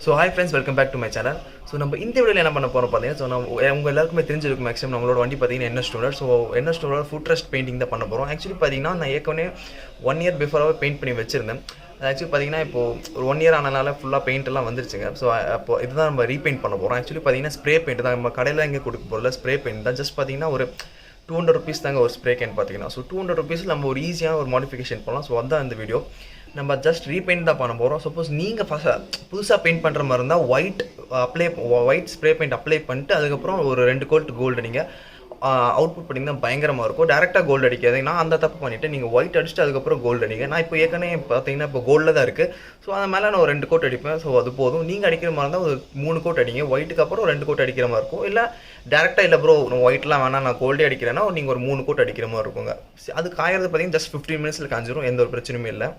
So hi friends, welcome back to my channel. So நம்ம இந்த வீடியோல என்ன பண்ண போறோம் பாத்தீங்கன்னா, உங்க எல்லாருக்குமே தெரிஞ்சிருக்கும் மேக்ஸிமம் நம்மளோட வண்டி பாத்தீங்கன்னா NS200. So NS200 food rest painting தான் பண்ண போறோம். ஆக்சுவலி பாத்தீங்கன்னா நான் ஏற்கனவே 1 இயர் பிஃபோராவே பெயிண்ட் பண்ணி வச்சிருந்தேன். ஆக்சுவலி பாத்தீங்கன்னா இப்போ ஒரு 1 இயர் ஆனனால ஃபுல்லா பெயிண்ட் எல்லாம் வந்துருச்சுங்க. ஸோ அப்போ இதுதான் நம்ம ரீபெயிண்ட் பண்ண போறோம். ஆக்சுவலி பாத்தீங்கன்னா ஸ்ப்ரே பெயிண்ட் தான், நம்ம கடையில எங்கே கொடுக்க போறல ஸ்ப்ரே பெயிண்ட் தான். ஜஸ்ட் பாத்தீங்கன்னா ஒரு 200 rupees தாங்க ஒரு ஸ்ப்ரே கேன் பார்த்தீங்கன்னா. ஸோ 200 rupees நம்ம ஒரு ஈஸியான ஒரு மாடிஃபிகேஷன் பண்ணலாம். ஸோ அதுதான் இந்த வீடியோ. நம்ம ஜஸ்ட் ரீபெயிண்ட் தான் பண்ண போகிறோம். சப்போஸ் நீங்கள் புதுசாக பெயிண்ட் பண்ணுற மாதிரி இருந்தால் ஒயிட் ஸ்ப்ரே பெயிண்ட் அப்ளை பண்ணிட்டு அதுக்கப்புறம் ஒரு 2 கோட் கோல்டு நீங்கள் அவுட்புட் பண்ணிங்கன்னா பயங்கரமாக இருக்கும். டேரெக்டாக கோல்டு அடிக்காது. நான் அந்த தப்பு பண்ணிவிட்டு நீங்கள் ஒயிட் அடிச்சுட்டு அதுக்கப்புறம் கோல்டு அடிங்க. நான் இப்போ ஏற்கனவே பார்த்தீங்கன்னா இப்போ கோல்டில் தான் இருக்குது. ஸோ அது மேலே நான் ஒரு 2 கோட் அடிப்பேன். ஸோ அது போதும். நீங்கள் அடிக்கிற மாதிரி இருந்தால் ஒரு 3 கோட் அடிங்க. ஒயிட்டுக்கு அப்புறம் 2 கோட் அடிக்கிற மாதிரி இருக்கும். இல்லை டேரெக்டாக இல்லை ப்ரோ ஒயிட்லாம் வேணாம் நான் கோல்டே அடிக்கிறேன்னா நீங்கள் ஒரு 3 கோட் அடிக்கிற மாதிரி இருக்குங்க. அது காயறது பார்த்தீங்கன்னா ஜஸ்ட் 15 minutes காஞ்சிரும். எந்த ஒரு பிரச்சனையும் இல்லை.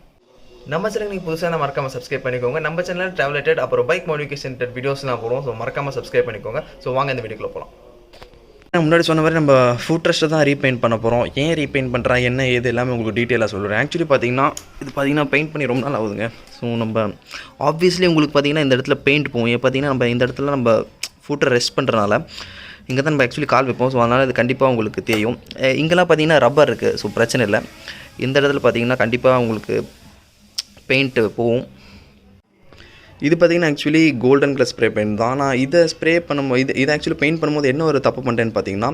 நம்ம சேனல் நீங்கள் புதுசாக மறக்காமல் சப்ஸ்கிரைப் பண்ணிக்கோங்க. நம்ம சேனலில் ட்ராவலேட்டட் அப்புறம் பைக் மாடிஃபிகேஷன் வீடியோஸ்லாம் போடுவோம். ஸோ மறக்காமல் சப்ஸ்கிரைப் பண்ணிக்கோங்க. ஸோ வாங்க இந்த வீடியோக்குள்ள போகலாம். முன்னாடி சொன்ன மாதிரி நம்ம ஃபுட் ரெஸ்ட்டை தான் ரீபெயிண்ட் பண்ண போகிறோம். ஏன் ரீபெயிண்ட் பண்ணுறேன் என்ன ஏது எல்லாமே உங்களுக்கு டீட்டெயிலாக சொல்கிறேன். ஆக்சுவலி பார்த்தீங்கன்னா இது பார்த்தீங்கன்னா பெயிண்ட் பண்ணி ரொம்ப நாள் ஆகுதுங்க. ஸோ நம்ம ஆப்வியஸ்லி உங்களுக்கு பார்த்தீங்கன்னா இந்த இடத்துல பெயிண்ட் போகும். பார்த்தீங்கன்னா நம்ம இந்த இடத்துல நம்ம ஃபுட்டை ரெஸ்ட் பண்ணுறனால இங்கே தான் நம்ம ஆக்சுவலி கால் வைப்போம். ஸோ அதனால் இது கண்டிப்பாக உங்களுக்கு தெரியும். இங்கெல்லாம் பார்த்தீங்கன்னா ரப்பர் இருக்குது. ஸோ பிரச்சனை இல்லை. இந்த இடத்துல பார்த்தீங்கன்னா கண்டிப்பாக உங்களுக்கு பெயிண்ட்டு போகும். இது பார்த்திங்கன்னா actually golden colour spray paint தான். நான் இதை ஸ்ப்ரே பண்ணும்போது இது ஆக்சுவலி பெயிண்ட் பண்ணும்போது என்ன ஒரு தப்பு பண்ணிட்டேன்னு பார்த்தீங்கன்னா,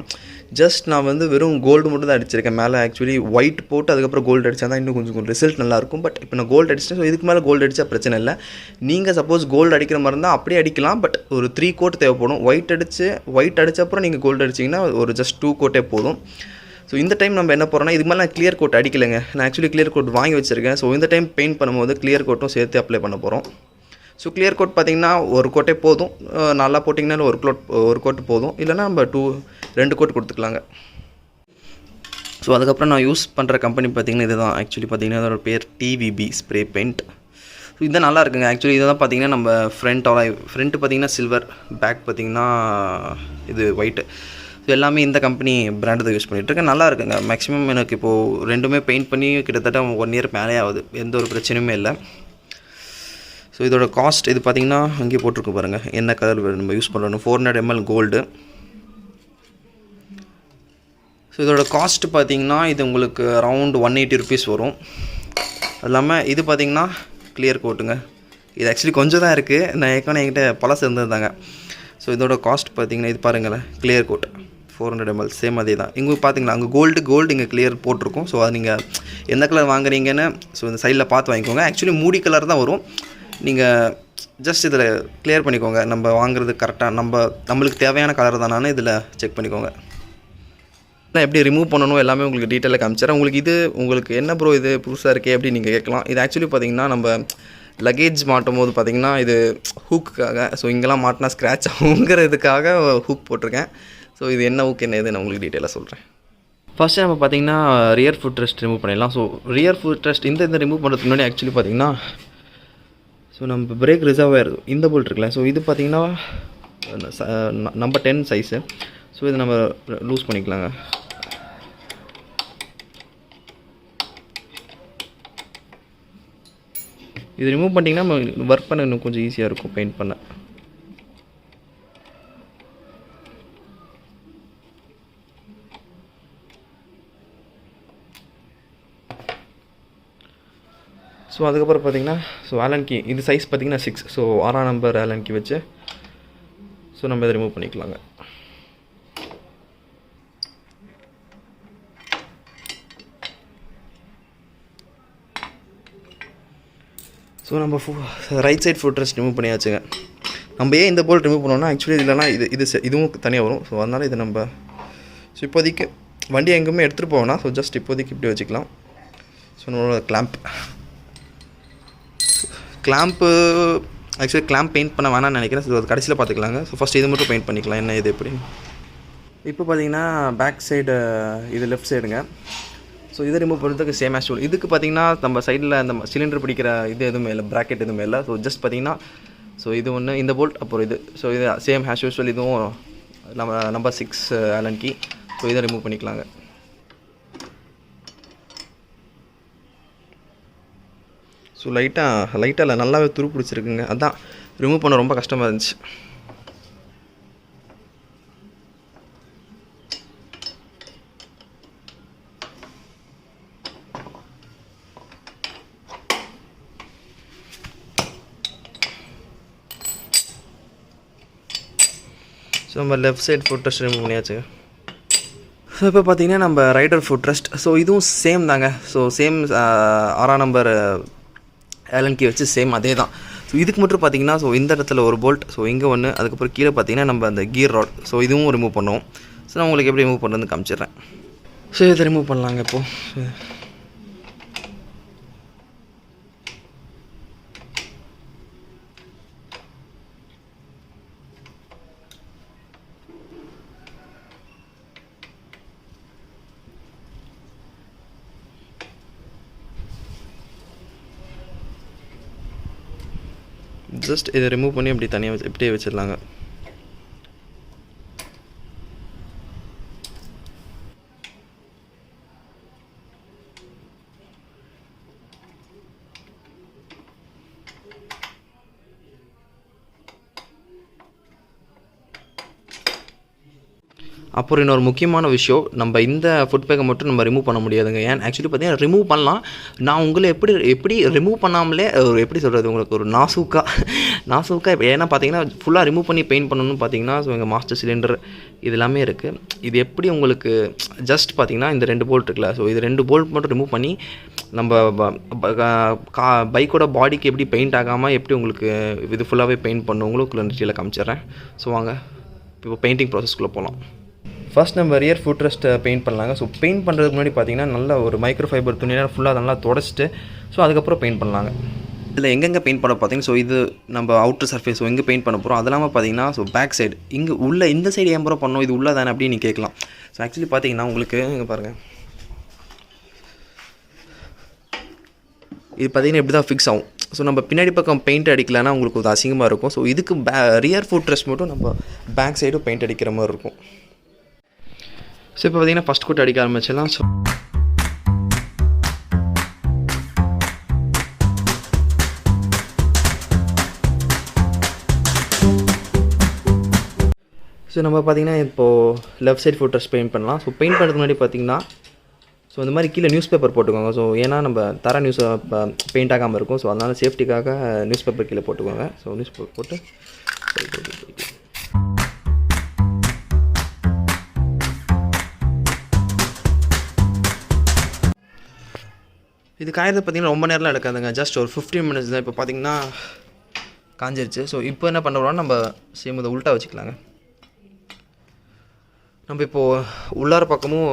ஜஸ்ட் நான் வந்து வெறும் கோல்டு மட்டும் தான் அடிச்சிருக்கேன். மேலே ஆக்சுவலி ஒயிட் போட்டு அதுக்கப்புறம் கோல்டு அடித்தா தான் இன்னும் கொஞ்சம் ரிசல்ட் நல்லாயிருக்கும். பட் இப்போ நான் கோல்டு அடிச்சிட்டேன். ஸோ இதுக்கு மேலே கோல்டு அடித்தா பிரச்சனை இல்லை. நீங்கள் சப்போஸ் கோல்டு அடிக்கிற மாதிரி இருந்தால் அப்படியே அடிக்கலாம். பட் ஒரு 3 கோட் தேவைப்படும். ஒயிட் அடித்த அப்புறம் நீங்கள் கோல்டு அடிச்சிங்கன்னா ஒரு ஜஸ்ட் 2 கோட்டே போதும். ஸோ இந்த டைம் நம்ம என்ன போகிறோம்னா, இதுக்கு மேலே நான் கிளியர் கோட் அடிக்கலைங்க. நான் ஆக்சுவலி கிளியர் கோட் வாங்கி வச்சுருக்கேன். ஸோ இந்த டைம் பெயிண்ட் பண்ணும்போது கிளியர் கோட்டும் சேர்த்து அப்ளை பண்ண போகிறோம். ஸோ கிளியர் கோட் பார்த்திங்கன்னா ஒரு கோட்டே போதும். நல்லா போட்டிங்கன்னா ஒரு கோட்டு போதும். இல்லைனா நம்ம 2 கோட் கொடுத்துக்கலாங்க. ஸோ அதுக்கப்புறம் நான் யூஸ் பண்ணுற கம்பெனி பார்த்திங்கன்னா இது தான். ஆக்சுவலி பார்த்திங்கன்னா அதோட பேர் டிவிபி ஸ்ப்ரே பெயிண்ட். ஸோ இதுதான் நல்லா இருக்குங்க. ஆக்சுவலி இதை தான் பார்த்திங்கன்னா நம்ம ஃப்ரண்ட்டு பார்த்திங்கன்னா சில்வர், பேக் பார்த்திங்கன்னா இது ஒயிட்டு. ஸோ எல்லாமே இந்த கம்பெனி பிராண்டு தான் யூஸ் பண்ணிகிட்ருக்கேன். நல்லா இருக்குங்க. மேக்ஸிமம் எனக்கு இப்போது ரெண்டுமே பெயிண்ட் பண்ணி கிட்டத்தட்ட 1 இயர் மேலே ஆகுது. எந்த ஒரு பிரச்சனையுமே இல்லை. ஸோ இதோட காஸ்ட் இது பார்த்திங்கன்னா அங்கேயே போட்டிருக்கு பாருங்கள் என்ன கலர் நம்ம யூஸ் பண்ணுறோம். 400 ml கோல்டு. ஸோ இதோட காஸ்ட்டு பார்த்திங்கன்னா இது உங்களுக்கு அரவுண்ட் 180 rupees வரும். அது இல்லாமல் இது பார்த்திங்கன்னா கிளியர் கோட்டுங்க. இது ஆக்சுவலி கொஞ்சம் தான் இருக்குது. நான் ஏற்கனவே என்கிட்ட பழசு இருந்ததுதாங்க. ஸோ இதோட காஸ்ட் பார்த்திங்கன்னா இது பாருங்களேன், கிளியர் கோட் 400 ml சேம் அதே தான். இங்கே பார்த்திங்களா அங்கே கோல்டு இங்கே கிளியர் போட்டிருக்கும். ஸோ அது நீங்கள் எந்த கலர் வாங்குறீங்கன்னு ஸோ இந்த சைடில் பார்த்து வாங்கிக்கோங்க. ஆக்சுவலி மூடி கலர் தான் வரும். நீங்கள் ஜஸ்ட் இதில் கிளியர் பண்ணிக்கோங்க. நம்ம வாங்குறது கரெக்டாக நம்மளுக்கு தேவையான கலர் தானான்னு இதில் செக் பண்ணிக்கோங்க. எப்படி ரிமூவ் பண்ணணும் எல்லாமே உங்களுக்கு டீட்டெயிலாக காமிச்சிடறேன். உங்களுக்கு என்ன ப்ரோ இது புதுசாக இருக்கே அப்படின்னு நீங்கள் கேட்கலாம். இது ஆக்சுவலி பார்த்திங்கன்னா நம்ம லக்கேஜ் மாட்டும் போது பார்த்திங்கன்னா இது ஹூக்குக்காக. ஸோ இங்கெல்லாம் மாட்டினா ஸ்க்ராட்ச் ஆகுங்கிறதுக்காக ஹூக் போட்டிருக்கேன். ஸோ இது என்ன ஹூக் என்ன இது நான் உங்களுக்கு டீட்டெயிலாக சொல்கிறேன். ஃபஸ்ட்டு நம்ம பார்த்திங்கன்னா ரியர் ஃபுட் ரெஸ்ட் ரிமூவ் பண்ணிடலாம். ஸோ ரியர் ஃபுட் ரெஸ்ட் இந்த ரிமூவ் பண்ணுறதுக்கு முன்னாடி ஆக்சுவலி பார்த்திங்கன்னா ஸோ நம்ம பிரேக் ரிசர்வாயர் இந்த போல்ட் இருக்குல்ல. ஸோ இது பார்த்திங்கன்னா நம்பர் 10 சைஸு. ஸோ இது நம்ம லூஸ் பண்ணிக்கலாங்க. இது ரிமூவ் பண்ணிட்டீங்கன்னா நம்ம ஒர்க் பண்ண இன்னும் கொஞ்சம் ஈஸியாக இருக்கும் பெயிண்ட் பண்ண. ஸோ அதுக்கப்புறம் பார்த்திங்கன்னா ஸோ ஆலன் கீ இது சைஸ் பார்த்திங்கன்னா 6. ஸோ 6ஆம் நம்பர் ஆலன் கீ வச்சு ஸோ நம்ம இதை ரிமூவ் பண்ணிக்கலாங்க. ஸோ நம்ம right side foot rest remove பண்ணியாச்சுங்க. நம்ம ஏன் இந்த போல்ட் ரிமூவ் பண்ணோம்னா ஆக்சுவலி இல்லைனா இதுவும் தனியாக வரும். ஸோ அதனால் இதை நம்ம ஸோ இப்போதைக்கு வண்டி எங்கேயுமே எடுத்துகிட்டு போவோம்னா ஸோ ஜஸ்ட் இப்போதைக்கு இப்படி வச்சுக்கலாம். ஸோ நம்மளோட கிளாம்ப்பு ஆக்சுவலி கிளாம்ப் பெயிண்ட் பண்ண வேணாம்னு நினைக்கிறேன். ஸோ அது கடைசியில் பார்த்துக்கலாங்க. ஸோ ஃபஸ்ட் இது மட்டும் பெயிண்ட் பண்ணிக்கலாம் என்ன இது எப்படி. இப்போ பார்த்தீங்கன்னா பேக் சைடு இது லெஃப்ட் சைடுங்க. ஸோ இதை ரிமூவ் பண்ணுறதுக்கு சேம் ஆஸ் இதுக்கு பார்த்திங்கன்னா நம்ம சைடில் அந்த சிலிண்டர் பிடிக்கிற இது எதுவுமே இல்லை, ப்ராக்கெட் எதுவுமே இல்லை. ஸோ ஜஸ்ட் பார்த்திங்கன்னா ஸோ இது ஒன்று இந்த போல்ட் அப்புறம் இது. ஸோ இது சேம் ஆஸ் யூஸ்வல் இதுவும் நம்பர் 6 ஆலன் கீ. ஸோ இதை ரிமூவ் பண்ணிக்கலாங்க. ஸோ ஸோ லைட்டாக இல்லை நல்லாவே துரு பிடிச்சிருக்குங்க. அதான் ரிமூவ் பண்ண ரொம்ப கஷ்டமாக இருந்துச்சு. ஸோ நம்ம left side foot rest remove பண்ணியாச்சு. ஸோ இப்போ பார்த்தீங்கன்னா நம்ம ரைடர் ஃபுட் ரெஸ்ட். ஸோ இதுவும் சேம் தாங்க. ஸோ சேம் 6ஆம் நம்பர் ஆலன் கீ வச்சு சேம் அதே தான். ஸோ இதுக்கு மட்டும் பார்த்தீங்கன்னா ஸோ இந்த இடத்துல ஒரு போல்ட், ஸோ இங்கே ஒன்று, அதுக்கப்புறம் கீழே பார்த்தீங்கன்னா நம்ம அந்த கீர் ராட், ஸோ இதுவும் ரிமூவ் பண்ணுவோம். ஸோ நான் உங்களுக்கு எப்படி ரிமூவ் பண்ணுறதுன்னு காமிச்சிடுறேன். ஸோ இதை ரிமூவ் பண்ணலாங்க இப்போது. ஜஸ்ட் இதை ரிமூவ் பண்ணி அப்படி தனியாக இப்படியே வச்சிடலாங்க. அப்புறம் இன்னொரு முக்கியமான விஷயம், நம்ம இந்த ஃபுட் பேக்கை மட்டும் நம்ம ரிமூவ் பண்ண முடியாதுங்க. ஏன் ஆக்சுவலி பார்த்தீங்கன்னா ரிமூவ் பண்ணலாம். நான் உங்களை எப்படி ரிமூவ் பண்ணாமலே எப்படி சொல்கிறது, உங்களுக்கு ஒரு நாசூக்கா ஏன்னா பார்த்தீங்கன்னா ஃபுல்லாக ரிமூவ் பண்ணி பெயிண்ட் பண்ணணும்னு பார்த்தீங்கன்னா ஸோ எங்கள் மாஸ்டர் சிலிண்டர் இது எல்லாமே இருக்குது. இது எப்படி உங்களுக்கு ஜஸ்ட் பார்த்தீங்கன்னா இந்த 2 போல்ட் இருக்குல்ல, ஸோ இது 2 போல்ட் மட்டும் ரிமூவ் பண்ணி நம்ம பைக்கோட பாடிக்கு எப்படி பெயிண்ட் ஆகாமல் எப்படி உங்களுக்கு இது ஃபுல்லாகவே பெயிண்ட் பண்ணுவங்களும் டீட்டெயிலாக காமிச்சிடுறேன். ஸோ வாங்க இப்போ பெயிண்டிங் ப்ராசஸ்க்குள்ளே போகலாம். ஃபர்ஸ்ட் நம்ம ரியர் ஃபுட் ரெஸ்ட்டை பெயிண்ட் பண்ணலாங்க. ஸோ பெயிண்ட் பண்ணுறதுக்கு முன்னாடி பார்த்தீங்கன்னா நல்ல ஒரு மைக்ரோ ஃபைபர் துணியாக ஃபுல்லாக நல்லா தொடச்சிட்டு ஸோ அதுக்கப்புறம் பெயிண்ட் பண்ணலாங்க. இதில் எங்கெங்கே பெயிண்ட் பண்ண பார்த்தீங்கன்னா ஸோ இது நம்ம அவுட்டர் சர்ஃபேஸ், ஸோ எங்கே பெயிண்ட் பண்ண போகிறோம் அது இல்லாமல் பார்த்தீங்கன்னா ஸோ பேக் சைடு இங்கே உள்ள இந்த சைடு ஏன் ப்ரோ பண்ணோம், இது உள்ள தானே அப்படின்னு நீங்கள் கேட்கலாம். ஸோ ஆக்சுவலி பார்த்தீங்கன்னா உங்களுக்கு இங்கே பாருங்கள், இது பார்த்தீங்கன்னா இப்படி தான் ஃபிக்ஸ் ஆகும். ஸோ நம்ம பின்னாடி பக்கம் பெயிண்ட் அடிக்கலைன்னா உங்களுக்கு ஒரு அசிங்கமாக இருக்கும். ஸோ இதுக்கு ரியர் ஃபுட் ரெஸ்ட் மட்டும் நம்ம பேக் சைடும் பெயிண்ட் அடிக்கிற மாதிரி இருக்கும். ஸோ இப்போ பார்த்தீங்கன்னா ஃபஸ்ட் கோட் அடிக்க ஆரம்பிச்சிடலாம். ஸோ நம்ம பார்த்தீங்கன்னா இப்போது left side foot rest paint பண்ணலாம். ஸோ பெயிண்ட் பண்ணுறதுக்கு முன்னாடி பார்த்தீங்கன்னா ஸோ இந்த மாதிரி கீழே நியூஸ் பேப்பர் போட்டுக்கோங்க. ஸோ ஏன்னா நம்ம தர நியூஸ் பெயிண்ட் ஆகாமல் இருக்கும். ஸோ அதனால் சேஃப்டிக்காக நியூஸ் பேப்பர் கீழே போட்டுக்கோங்க. ஸோ நியூஸ் பேப்பர் போட்டு இது காயறது பார்த்திங்கன்னா ரொம்ப நேரம்லாம் எடுக்காதுங்க. ஜஸ்ட் ஒரு 15 மினிட்ஸ் தான். இப்போ பார்த்திங்கன்னா காஞ்சிருச்சு. ஸோ இப்போ என்ன பண்ண போகிறோம்னா நம்ம சேம் இதை உல்ட்டா வச்சுக்கலாங்க. நம்ம இப்போது உள்ளார பக்கமும்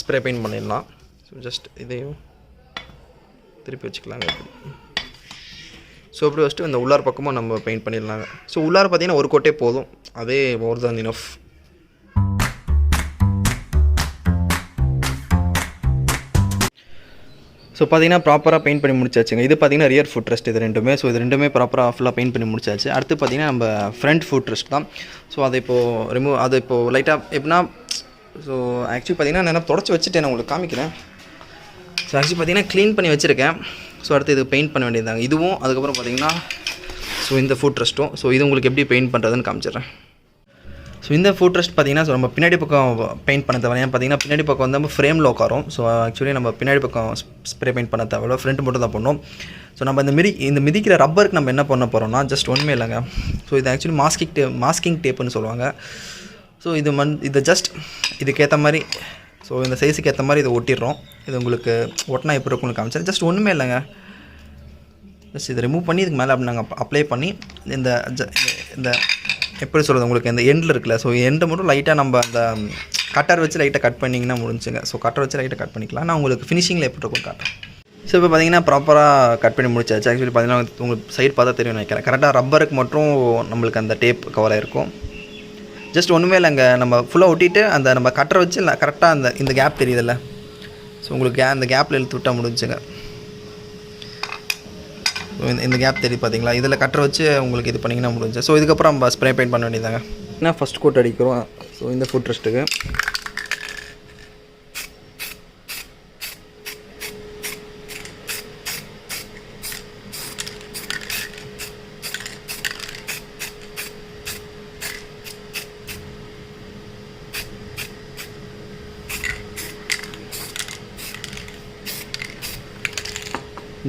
ஸ்ப்ரே பெயிண்ட் பண்ணிடலாம். ஸோ ஜஸ்ட் இதையும் திருப்பி வச்சுக்கலாங்க. ஸோ இப்படி வச்சுட்டு இந்த உள்ளார பக்கமும் நம்ம பெயிண்ட் பண்ணிடலாங்க. ஸோ உள்ளார பார்த்திங்கன்னா ஒரு கோட்டே போதும், அதே மோர் தான் இனஃப். ஸோ பார்த்தீங்கன்னா ப்ராப்பராக பெயிண்ட் பண்ணி முடிச்சாச்சுங்க. இது பார்த்தீங்கன்னா ரியர் ஃபுட் ரெஸ்ட் இது ரெண்டுமே. ஸோ இது ரெண்டுமே ப்ராப்பராக ஃபுல்லாக பெயிண்ட் பண்ணி முடிச்சாச்சு. அடுத்து பார்த்தீங்கன்னா நம்ம ஃப்ரண்ட் ஃபுட் ரெஸ்ட் தான். ஸோ அதை இப்போது லைட்டாக எப்படின்னா ஸோ ஆக்சுவலி பார்த்தீங்கன்னா நான் தொடச்சி வச்சுட்டேன், நான் உங்களுக்கு காமிக்கிறேன். ஸோ ஆக்சுவலி பார்த்தீங்கன்னா க்ளீன் பண்ணி வச்சுருக்கேன். ஸோ அடுத்து இது பெயிண்ட் பண்ண வேண்டியதாங்க இதுவும். அதுக்கப்புறம் பார்த்தீங்கன்னா ஸோ இந்த ஃபுட் ரெஸ்ட்டும். ஸோ இது உங்களுக்கு எப்படி பெயிண்ட் பண்ணுறதுன்னு காமிச்சிடுறேன். ஸோ இந்த ஃபுட் ரெஸ்ட் பார்த்தீங்கன்னா ஸோ நம்ம பின்னாடி பக்கம் பெயிண்ட் பண்ண தேவை. ஏன் பார்த்தீங்கன்னா பின்னாடி பக்கம் வந்து நம்ம ஃப்ரேமில் உட்காரும். ஸோ ஆக்சுவலி நம்ம பின்னாடி பக்கம் ஸ்ப்ரே பெயிண்ட் பண்ண தேவையில்ல, ஃப்ரண்ட் மட்டும் தான் பண்ணணும். ஸோ நம்ம இந்த மிதிக்கிற ரப்பருக்கு நம்ம என்ன பண்ண போகிறோம்னா ஜஸ்ட் ஒன்றுமே இல்லைங்க. ஸோ இது ஆக்சுவலி மாஸ்கிங் டேப்புன்னு சொல்லுவாங்க. ஸோ இதை ஜஸ்ட் இதுக்கேற்ற மாதிரி ஸோ இந்த சைஸுக்கு ஏற்ற மாதிரி இதை ஒட்டிடுறோம். இது உங்களுக்கு ஒட்டினா எப்படி இருக்கும்னு காமிச்சேன். ஜஸ்ட் ஒன்றுமே இல்லைங்க. ஜஸ்ட் இதை ரிமூவ் பண்ணி இதுக்கு மேலே அப்படி நாங்கள் அப்ளை பண்ணி இந்த எப்படி சொல்கிறது உங்களுக்கு இந்த எண்டில் இருக்குல்ல, ஸோ எண்டை மட்டும் லைட்டாக நம்ம அந்த கட்டர் வச்சு லைட்டாக கட் பண்ணிங்கன்னா முடிஞ்சுங்க. ஸோ கட்டர் வச்சு லைட்டாக கட் பண்ணிக்கலாம். நான் உங்களுக்கு ஃபினிஷிங்கில் எப்படி இருக்கும் காட்டுறேன். ஸோ இப்போ பார்த்தீங்கன்னா ப்ராப்பராக கட் பண்ணி முடிச்சாச்சு. ஆக்சுவலி பார்த்தீங்கன்னா உங்களுக்கு சைடு பார்த்தா தெரியும் நினைக்கிறேன். கரெக்டாக ரப்பருக்கு மட்டும் நம்மளுக்கு அந்த டேப் கவர் ஆகிருக்கும். ஜஸ்ட் ஒன்றுமே இல்லைங்க, நம்ம ஃபுல்லாக ஒட்டிட்டு அந்த நம்ம கட்டரை வச்சு கரெக்டாக இந்த கேப் தெரியுதில்ல, ஸோ உங்களுக்கு அந்த கேப்பில் இழுத்து விட்டால் முடிஞ்சுங்க. இந்த கேப் தெரியுது பார்த்தீங்களா, இதில் கட்டரை வச்சு உங்களுக்கு இது பண்ணிங்கன்னா முடிஞ்சு. ஸோ இதுக்கப்புறம் நம்ம ஸ்ப்ரே பெயிண்ட் பண்ண வேண்டியதாங்க. ஏன்னா ஃபஸ்ட் கோட் அடிக்கிறோம். ஸோ இந்த ஃபுட் ரெஸ்ட்டுக்கு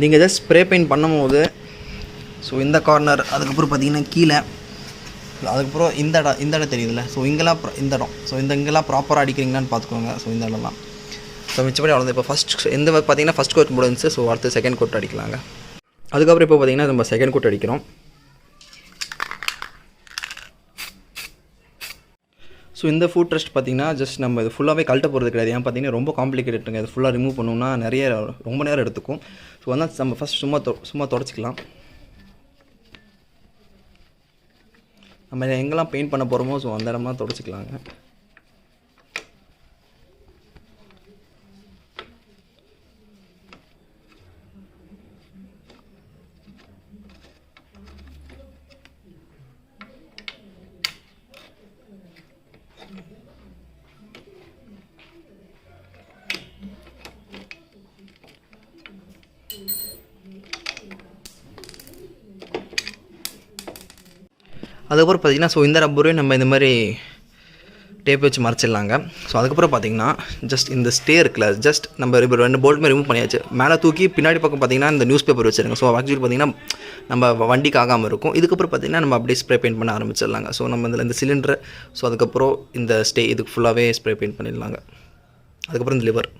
நீங்கள் ஜஸ்ட் ஸ்ப்ரே பெயிண்ட் பண்ணும்போது ஸோ இந்த கார்னர், அதுக்கப்புறம் பார்த்தீங்கன்னா கீழே, அதுக்கப்புறம் இந்த இடம் தெரியுதுல்ல, ஸோ இங்கெல்லாம் இந்த இடம், ஸோ இங்கெல்லாம் ப்ராப்பராக அடிக்கிறீங்களான்னு பார்த்துக்கோங்க. ஸோ இந்த இடம்லாம் ஸோ மிச்சப்படி அவ்வளோ. இப்போ பார்த்தீங்கன்னா ஃபஸ்ட் கோட் முடிஞ்சிச்சு. ஸோ அடுத்து செகண்ட் கோட் அடிக்கலாங்க. அதுக்கப்புறம் இப்போ பார்த்தீங்கன்னா நம்ம செகண்ட் கோட் அடிக்கிறோம். ஸோ இந்த ஃபுட் ரெஸ்ட் பார்த்திங்கன்னா ஜஸ்ட் நம்ம இது ஃபுல்லாகவே கழட்ட போகிறது கிடையாது. ஏன் பார்த்தீங்கன்னா ரொம்ப காம்ப்ளிகேட்டடுங்க. இது ஃபுல்லாக ரிமூவ் பண்ணணும்னா ரொம்ப நேரம் எடுத்துக்கும். ஸோ வந்து நம்ம ஃபஸ்ட் சும்மா தொடச்சிக்கலாம். நம்ம எங்கெல்லாம் பெயிண்ட் பண்ண போகிறோமோ ஸோ அந்த இடம்லாம் தொடச்சிக்கலாங்க. அதுக்கப்புறம் பார்த்திங்கன்னா ஸோ இந்த ரப்பரையும் நம்ம இந்த மாதிரி டேப் வச்சு மறைச்சிடலாங்க. ஸோ அதுக்கப்புறம் பார்த்திங்கன்னா ஜஸ்ட் இந்த ஸ்டே இருக்குல்ல, ஜஸ்ட் நம்ம இப்போ 2 போல்ட்டுமே ரிமூவ் பண்ணியாச்சு. மேலே தூக்கி பின்னாடி பக்கம் பார்த்திங்கன்னா இந்த நியூஸ் பேப்பர் வச்சுருங்க. ஸோ ஆக்சுவலி பார்த்திங்கன்னா நம்ம வண்டிக்கு ஆகாமல் இருக்கும். இதுக்கப்புறம் பார்த்திங்கன்னா நம்ம அப்படியே ஸ்ப்ரே பெயிண்ட் பண்ண ஆரம்பிச்சிடலாங்க. ஸோ நம்ம இதில் இந்த சிலிண்டர், ஸோ அதுக்கப்புறம் இந்த ஸ்டே இதுக்கு ஃபுல்லாகவே ஸ்ப்ரே பெயிண்ட் பண்ணிடலாங்க. அதுக்கப்புறம் இந்த லிவர்,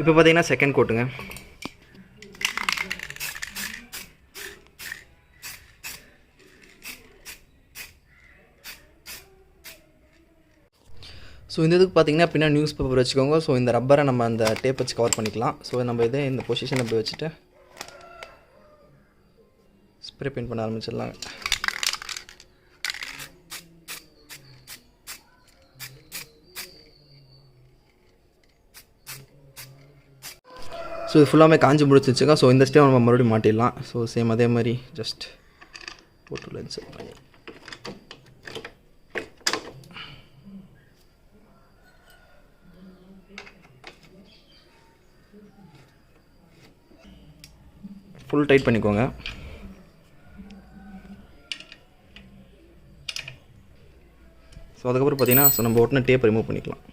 இப்போ பார்த்தீங்கன்னா செகண்ட் கோட்டுங்க. ஸோ இந்த இதுக்கு பார்த்தீங்கன்னா பின்னாடி நியூஸ் பேப்பர் வச்சுக்கோங்க. ஸோ இந்த ரப்பரை நம்ம அந்த டேப் வச்சு கவர் பண்ணிக்கலாம். ஸோ நம்ம இதே இந்த பொசிஷனில் போய் வச்சுட்டு ஸ்ப்ரே பெயிண்ட் பண்ண ஆரம்பிச்சிடலாங்க. ஸோ இது ஃபுல்லாமே காஞ்சி முடிச்சிச்சுங்க. ஸோ இந்த ஸ்டேவ் நம்ம மறுபடியும் மாட்டிடலாம். ஸோ சேம் அதே மாதிரி ஜஸ்ட் போட்டு லென்ஸ் பண்ணி ஃபுல் டைட் பண்ணிக்கோங்க. ஸோ அதுக்கப்புறம் பார்த்தீங்கன்னா ஸோ நம்ம ஒட்டின டேப் ரிமூவ் பண்ணிக்கலாம்.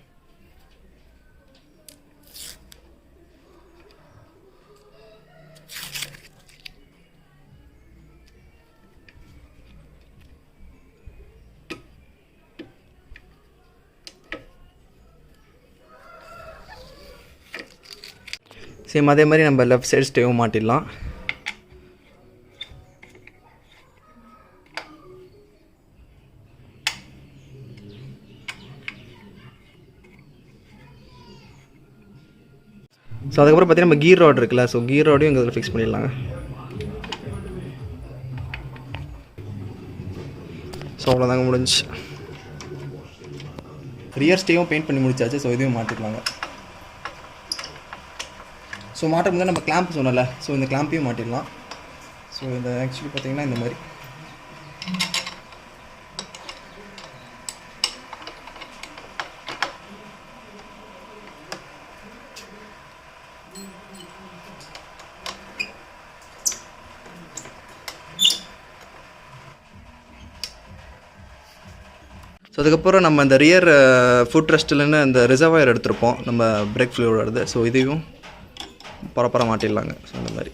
சேம் அதே மாதிரி நம்ம லெஃப்ட் சைடு ஸ்டேவும் மாட்டிடலாம். ஸோ அதுக்கப்புறம் பார்த்தீங்கன்னா நம்ம கீர் ராட் இருக்குல்ல, ஸோ கீர் ராடையும் இங்கே இதில் ஃபிக்ஸ் பண்ணிடலாங்க. ஸோ அவ்வளோதாங்க முடிஞ்சு. ரியர் ஸ்டேவும் பெயிண்ட் பண்ணி முடிச்சாச்சு. ஸோ இதையும் மாட்டிடலாங்க. ஸோ மாட்டும் போது நம்ம கிளாம்ப் சொன்னல, ஸோ இந்த கிளாம்பையும் மாட்டிடலாம். ஸோ இந்த ஆக்சுவலி பார்த்தீங்கன்னா இந்த மாதிரி ஸோ அதுக்கப்புறம் நம்ம இந்த ரியர் ஃபுட் ரெஸ்ட்லேருந்து அந்த ரிசர்வாயர் எடுத்திருப்போம் நம்ம பிரேக் ஃப்ளூயிடோடது. ஸோ இதையும் ப்ராப்பராக மாட்டிடலாங்க. ஸோ இந்த மாதிரி.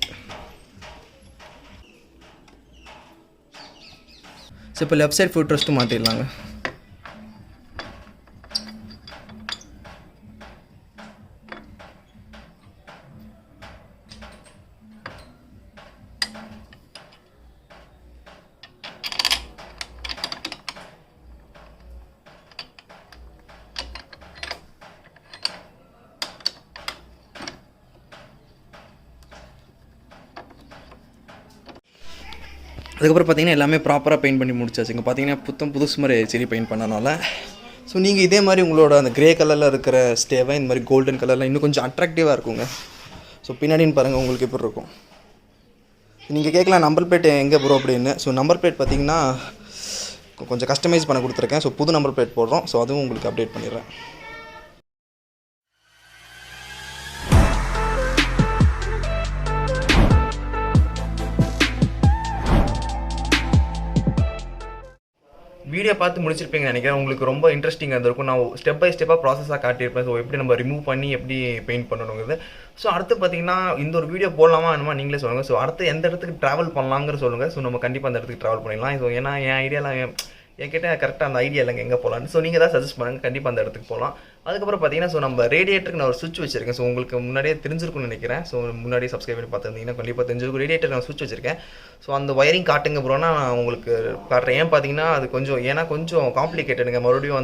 ஸோ இப்போ லெஃப்ட் சைட் ஃபுட் ரெஸ்ட்டும் மாட்டிடலாங்க. அதுக்கப்புறம் பார்த்தீங்கன்னா எல்லாமே ப்ராப்பராக பெயிண்ட் பண்ணி முடிச்சாச்சு. இங்கே பார்த்தீங்கன்னா புதுசு மாதிரி சரி பெயிண்ட் பண்ணனால. ஸோ நீங்கள் இதே மாதிரி உங்களோட அந்த க்ரே கலரில் இருக்கிற ஸ்டேவை இந்த மாதிரி கோல்டன் கலரில் இன்னும் கொஞ்சம் அட்ராக்டிவாக இருக்குங்க. ஸோ பின்னாடின்னு பாருங்கள் உங்களுக்கு எப்படி இருக்கும். நீங்கள் கேட்கலாம் நம்பர் பிளேட் எங்கே ப்ரோ அப்படின்னு. ஸோ நம்பர் பிளேட் பார்த்தீங்கன்னா கொஞ்சம் கஸ்டமைஸ் பண்ண கொடுத்துருக்கேன். ஸோ புது நம்பர் பிளேட் போடுறோம். ஸோ அதுவும் உங்களுக்கு அப்டேட் பண்ணிடுறேன். வீடியோ பார்த்து முடிச்சிருப்பீங்கன்னு நினைக்கிறேன். உங்களுக்கு ரொம்ப இன்ட்ரெஸ்டிங்காக இருந்திருக்கும். நான் ஸ்டெப் பை ஸ்டெப்பாக ப்ராசஸாக காட்டியிருப்பேன். ஸோ எப்படி நம்ம ரிமூவ் பண்ணி எப்படி பெயிண்ட் பண்ணணுங்கிறது. ஸோ அடுத்து பார்த்தீங்கன்னா இந்த ஒரு வீடியோ போடலாமா என்னமா நீங்களே சொல்லுங்கள். ஸோ அடுத்து எந்த இடத்துக்கு ட்ராவல் பண்ணலாங்கிற சொல்லுங்கள். ஸோ நம்ம கண்டிப்பாக அந்த இடத்துக்கு ட்ராவல் பண்ணிடலாம். ஸோ ஏன்னா என் ஐடியாலாம் என்கிட்ட கரெக்டாக அந்த ஐடியா இல்லைங்க எங்கே போகலான்னு. ஸோ நீங்கள் தான் சஜஸ்ட் பண்ணுங்கள், கண்டிப்பாக அந்த இடத்துக்கு போகலாம். அதுக்கப்புறம் பார்த்தீங்கன்னா ஸோ நம்ம ரேடியேட்டருக்கு நான் ஒரு சுவிட்ச் வச்சிருக்கேன். ஸோ உங்களுக்கு முன்னாடியே தெரிஞ்சிருக்கும்னு நினைக்கிறேன். ஸோ முன்னாடியே சப்ஸ்கிரைப் பண்ணி பார்த்துருந்தீங்கன்னா கண்டிப்பாக தெரிஞ்சிருக்கும். ரேடியேட்டர் நான் சுவிட்ச் வச்சிருக்கேன். ஸோ அந்த ஒயரிங் காட்டுங்க ப்ரோனா நான் உங்களுக்கு காட்டுறேன். ஏன் பார்த்தீங்கன்னா அது கொஞ்சம் காம்ப்ளிகேட்டடுங்க. மறுபடியும்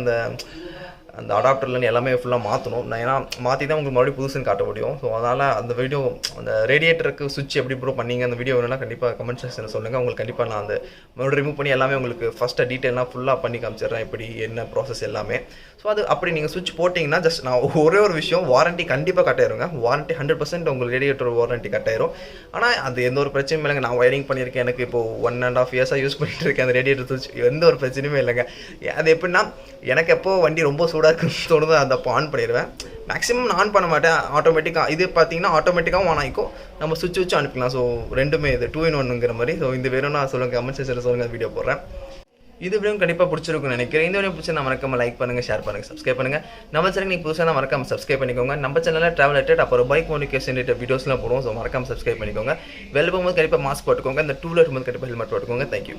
அந்த அடாப்டர்லேருந்து எல்லாமே ஃபுல்லாக மாற்றணும். நான் ஏன்னா மாற்றி தான் உங்களுக்கு மறுபடியும் புதுசுன்னு காட்ட முடியும். ஸோ அதனால் அந்த வீடியோ அந்த ரேடியேட்டருக்கு சுவிட்ச் எப்படி ப்ரோ பண்ணீங்க அந்த வீடியோ வேணும்னா கண்டிப்பாக கமெண்ட் செக்ஷனில் சொல்லுங்கள். உங்களுக்கு கண்டிப்பாக நான் அந்த மறுபடியும் ரிமூவ் பண்ணி எல்லாமே உங்களுக்கு ஃபஸ்ட்டாக டீட்டெயிலாக ஃபுல்லாக பண்ணி காமிச்சிடுறேன் எப்படி என்ன ப்ராசஸ் எல்லாமே. ஸோ அது அப்படி நீங்கள் சுவிட்ச் போட்டிங்கன்னா ஜஸ்ட் நான் ஒரே ஒரு விஷயம், வாரண்ட்டி கண்டிப்பாக கட்டாயிருங்க. வாரண்ட்டி 100% உங்களுக்கு ரேடியேட்டர் வாரண்ட்டி கட்டாயிரும். ஆனால் அது எந்த ஒரு பிரச்சனையும் இல்லைங்க. நான் ஒயரிங் பண்ணியிருக்கேன், எனக்கு இப்போது 1.5 இயர்ஸாக யூஸ் பண்ணிட்டு இருக்கேன் அந்த ரேடியேட்டர் சுவிட்ச். எந்த ஒரு பிரச்சனையுமே இல்லைங்க. அது எப்படின்னா எனக்கு எப்போ வண்டி ரொம்ப சூடாக இருக்குன்னு தோணுதோ அந்த அப்போ ஆன் பண்ணிடுவேன். மேக்ஸிமம் நான் ஆன் பண்ண மாட்டேன், ஆட்டோமேட்டிக்காக. இது பார்த்தீங்கன்னா ஆட்டோமேட்டிக்காகவும் ஆன் ஆகிக்கும், நம்ம சுவிட்ச் வச்சு அனுப்பிக்கலாம். ஸோ ரெண்டுமே இது 2 in 1ங்கிற மாதிரி. ஸோ இந்த வேணும்னா சொல்லுங்கள், கமெண்ட் செக்ஷனில் சொல்லுங்கள், வீடியோ போடுறேன். இது வீடியோ கண்டிப்பாக பிடிச்சிருக்குன்னு நினைக்கிறேன். இந்த வீடியோ பிடிச்சா மறக்காம லைக் பண்ணுங்கள், ஷேர் பண்ணுங்கள், சப்ஸ்கிரைப் பண்ணுங்கள். நம்ம சேனல் நீங்கள் புதுசாக மறக்காம சப்ஸ்கிரைப் பண்ணிக்கோங்க. நம்ம சேனலில் ட்ராவல் ரிலேட்டட் அப்புறம் பைக் மோடிஃபிகேஷன் ரிலேட்டட் வீடியோஸ்லாம் போடுவோம். ஸோ மறக்காம சப்ஸ்கிரைப் பண்ணிக்கோங்க. வெளில போகும்போது கண்டிப்பாக மாஸ்க் போட்டுக்கோங்க. இந்த டூ வீலர் போகும்போது கண்டிப்பாக ஹெல்மெட் போட்டுக்கோங்க. தேங்க்யூ.